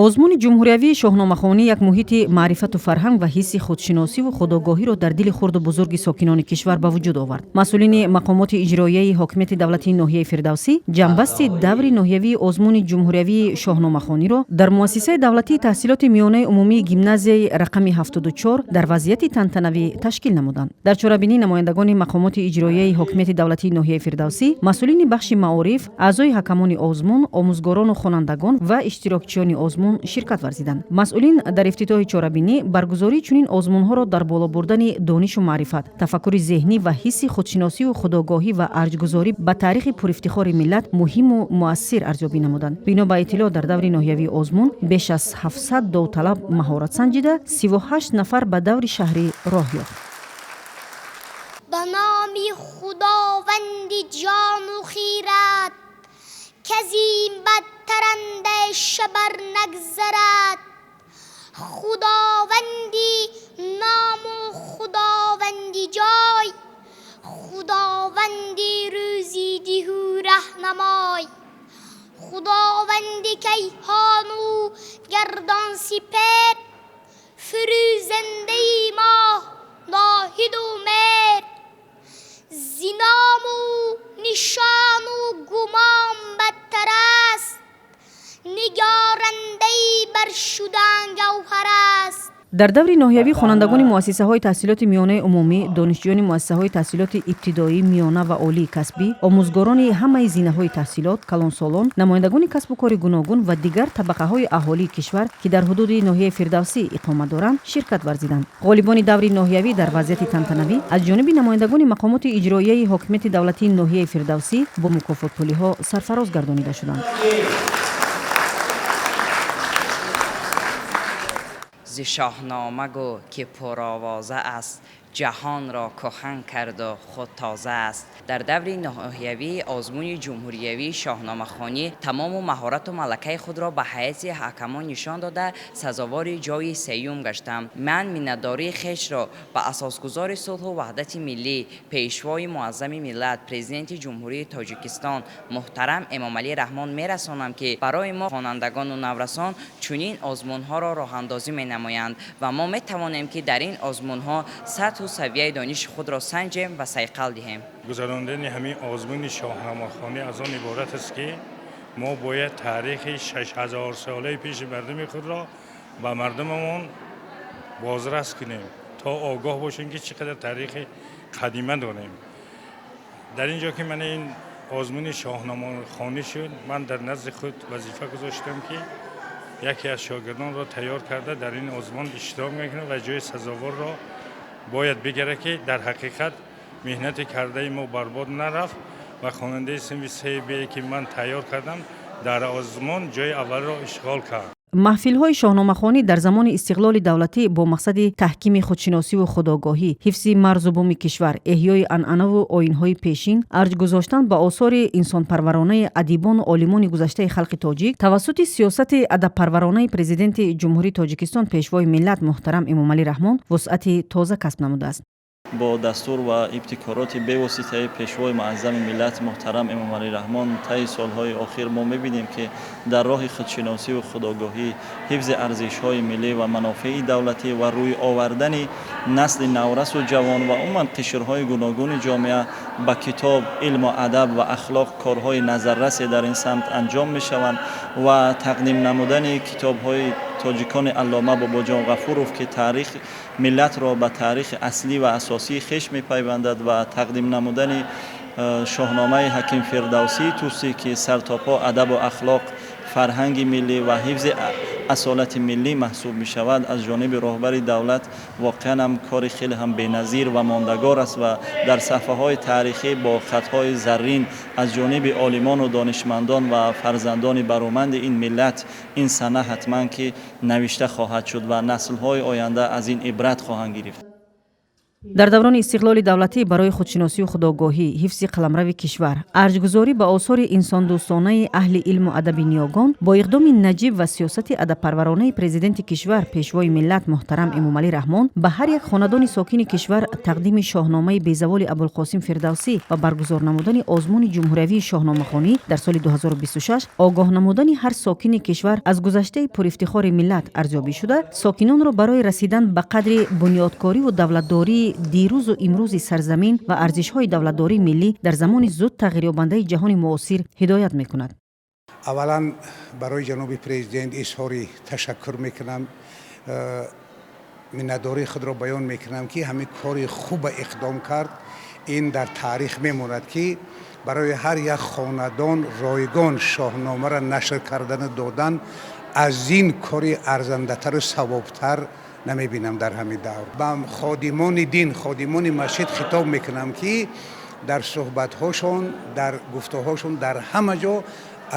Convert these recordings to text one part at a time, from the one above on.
озмуни ҷумҳуриявии шоҳномахонӣ як муҳити маърифату фарҳанг ва ҳисси худшиносиву худогоҳиро дар дили хурду бузурги сокинони кишвар ба вуҷуд овард. масъулини мақомоти иҷроияи ҳокимияти давлатии ноҳияи Фирдавсӣ ҷамъбасти даври ноҳиявии озмуни ҷумҳуриявии шоҳномахониро дар муассисаи давлатии таҳсилоти миёнаи умумии гимназияи рақами 74 дар вазъияти тантанавӣ ташкил намуданд. дар чорабинӣ намояндагони мақомоти иҷроияи ҳокимияти давлатии ноҳияи Фирдавсӣ, масъулини бахши маориф, аъзои ҳакамони озмун, омӯзгорону хонандагон ва иштирокчиёни озмун ширкат варзиданд. масъулин дар ифтитоҳи чорабинӣ баргузории чунин озмунҳоро дар боло бурдани донишу маърифат, тафаккури зеҳнӣ ва ҳисси худшиносиву худогоҳӣ ва арҷгузорӣ ба таърихи пуифтихори миллат муҳиму муассир арзёбӣ намуданд. бино ба иттилоъ, дар даври ноҳиявии озмун беш аз 700 довталаб маҳорат санҷида, 38 нафар ба даври шаҳрӣ роҳ ёфт. به نام خداوند جان و خیرت کزیم بدتر اندیشه بر نگذرد. خداوندی نام و خداوندی جای، خداوندی روزی دیهو رهنمای. خداوندی کیهان و گردان سپر، فروزنده ماه ناهید و مهر. زینام و نشان و گمان بدتر است، نگارنده‌ای بر شدن گوهر است. дар даври ноҳиявӣ хонандагони муассисаҳои таҳсилоти миёнаи умумӣ, донишҷӯёни муассисаҳои таҳсилоти ибтидоӣ, миёна ва олии касбӣ, омӯзгорони ҳамаи зинаҳои таҳсилот, калонсолон, намояндагони касбу кори гуногун ва дигар табақаҳои аҳолии кишвар, ки дар ҳудуди ноҳияи Фирдавсӣ иқома доранд, ширкат варзиданд. ғолибони даври ноҳиявӣ дар вазъияти тантанавӣ аз ҷониби намояндагони мақомоти иҷроияи ҳокимияти давлатии ноҳияи Фирдавсӣ бо мукофотпулиҳо сарфароз гардонида шуданд. ز شاهنامه گو که پرآوازه است، جهان را کهن کرد و خود تازه است. در دور ناحیوی آزمون جمهوریوی شاهنامه خوانی تمام مهارت و ملکه خود را به حیث حکمان نشان داده سزاوار جای سیوم گشتم. من مینداری خیش را به اساسگزار صلح و وحدت ملی، پیشوای معظم ملت، پرزیدنت جمهوری تاجیکستان محترم امامعلی رحمان میرسانم که برای ما خوانندگان و نورسان چنین آزمون ها را راه اندازی می نمایند و ما می توانیم که در این آزمون ها سطح و سویه دانش خود را سنجیم و صیقل دهیم. گذراندن همین آزمون شاهنامه خوانی از آن عبارت است که ما باید تاریخ 6000 ساله پیش مردم خود را به مردممون بازرس کنیم تا آگاه باشیم که چقدر تاریخ قدیمه داریم. در اینجا که من این آزمون شاهنامه خوانی شد، من در نزد خود وظیفه گذاشتم که یکی از شاگردان را تیار کرده در این آزمون اشتراک میکنه و جای سزاوار را باید بگیره که در حقیقت مهنت کرده ما برباد نرفت و خواننده صنف B که من تیار کردم در آزمون جای اول را اشغال کرد. маҳфилҳои шоҳномахонӣ дар замони истиқлоли давлатӣ бо мақсади таҳкими худшиносиву худогоҳӣ, ҳифзи марзу бӯми кишвар, эҳёи анъанаву оинҳои пешин, арҷ гузоштан ба осори инсонпарваронаи адибону олимони гузаштаи халқи тоҷик тавассути сиёсати адабпарваронаи президенти ҷумҳурии Тоҷикистон пешвои миллат муҳтарам Эмомалӣ Раҳмон вусъати тоза касб намудааст. با دستور و ابتکارات بواسطه پیشوای معظم ملت محترم امامعلی رحمان طی سالهای اخیر ما می‌بینیم که در راه خودشناسی و خودآگاهی، حفظ ارزش‌های ملی و منافع دولتی و روی آوردن نسل نورس و جوان و عموما قشرهای گوناگون جامعه با کتاب، علم و ادب و اخلاق کارهای نظررس در این سمت انجام می‌شوند و تقدیم نمودن کتاب‌های تاجیکان علامه باباجان غفورов که تاریخ ملت را به تاریخ اصلی و اساسی خیش می‌پیوندد و تقدیم نمودن شاهنامه حکیم فردوسی توسی که سرتاپا ادب و اخلاق، فرهنگ ملی و حفظ اصالت ملی محسوب می شود از جانب رهبر دولت واقعا هم کار خیلی هم بی‌نظیر و ماندگار است و در صفحه های تاریخی با خطهای زرین از جانب عالمان و دانشمندان و فرزندان برومند این ملت این سنه حتما که نوشته خواهد شد و نسل های آینده از این عبرت خواهند گرفت. дар даврони истиқлоли давлатӣ барои худшиносию худогоҳӣ, ҳифзи қаламрави кишвар, арҷгузорӣ ба осори инсондӯстонаи аҳли илму адаби ниёгон, бо иқдоми наҷиб ва сиёсати адабпарваронаи президенти кишвар, пешвои миллат муҳтарам Эмомалӣ Раҳмон ба ҳар як хонадони сокини кишвар тақдими шоҳномаи безаволи Абулқосим Фирдавсӣ ва баргузор намудани озмуни ҷумҳуриявии шоҳномахонӣ дар соли 2026 огоҳ намудани ҳар сокини кишвар аз гузаштаи пурифтихори миллат арзёбӣ шуда, сокинонро барои расидан ба қадри бунёдкориву давлатдории дирӯзу имрӯзи сарзамин ва арзишҳои давлатдории миллӣ дар замони зуд тағйирёбандаи ҷаҳони муосир ҳидоят мекунад. аввалан барои ҷаноби президент изҳори ташаккур мекунам, миннатдории худро баён мекунам, ки ҳамин кори хуба иқдом кард. ин дар таърих мемонад, ки барои ҳар як хонадон ройгон шоҳномаро нашр кардану додан аз ин кори арзандатару савобтар намебинам дар ҳамин давр. ба ходимони дин, ходимони масҷид хитоб мекунам, ки дар суҳбатҳошон, дар гуфтуҳошон дар ҳама ҷо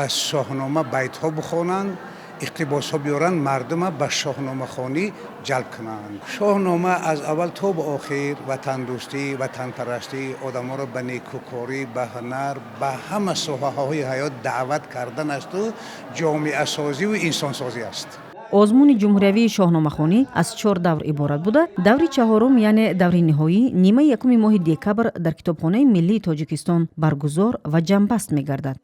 аз шоҳнома байтҳо бихонанд, иқтибосҳо биёранд, мардума ба шоҳномахонӣ ҷалб кунанд. шоҳнома аз аввал то ба охир ватандӯстӣ, ватанпарастӣ, одамҳоро ба некӯкорӣ, ба ҳунар, ба ҳама соҳаҳои ҳаёт даъват кардан асту ҷомеасозиву инсонсозӣ аст. озмуни ҷумҳуриявии шоҳномахонӣ аз 4 давр иборат буда, даври чаҳорум, яъне даври ниҳоӣ, нимаи 1 моҳи декабр дар Китобхонаи Миллии Тоҷикистон баргузор ва ҷамъбаст мегардад.